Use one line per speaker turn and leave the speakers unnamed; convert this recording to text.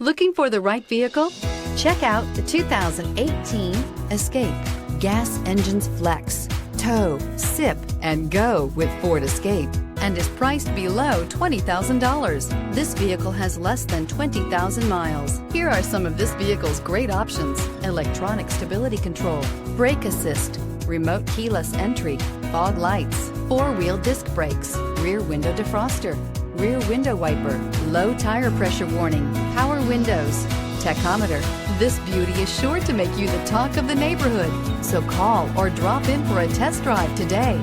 Looking for the right vehicle? Check out the 2018 Escape. Gas engines flex, tow, sip, and go with Ford Escape, and is priced below $20,000. This vehicle has less than 20,000 miles. Here are some of this vehicle's great options: electronic stability control, brake assist, remote keyless entry, fog lights, four-wheel disc brakes, rear window defroster, rear window wiper, low tire pressure warning, power windows, tachometer. This beauty is sure to make you the talk of the neighborhood. So call or drop in for a test drive today.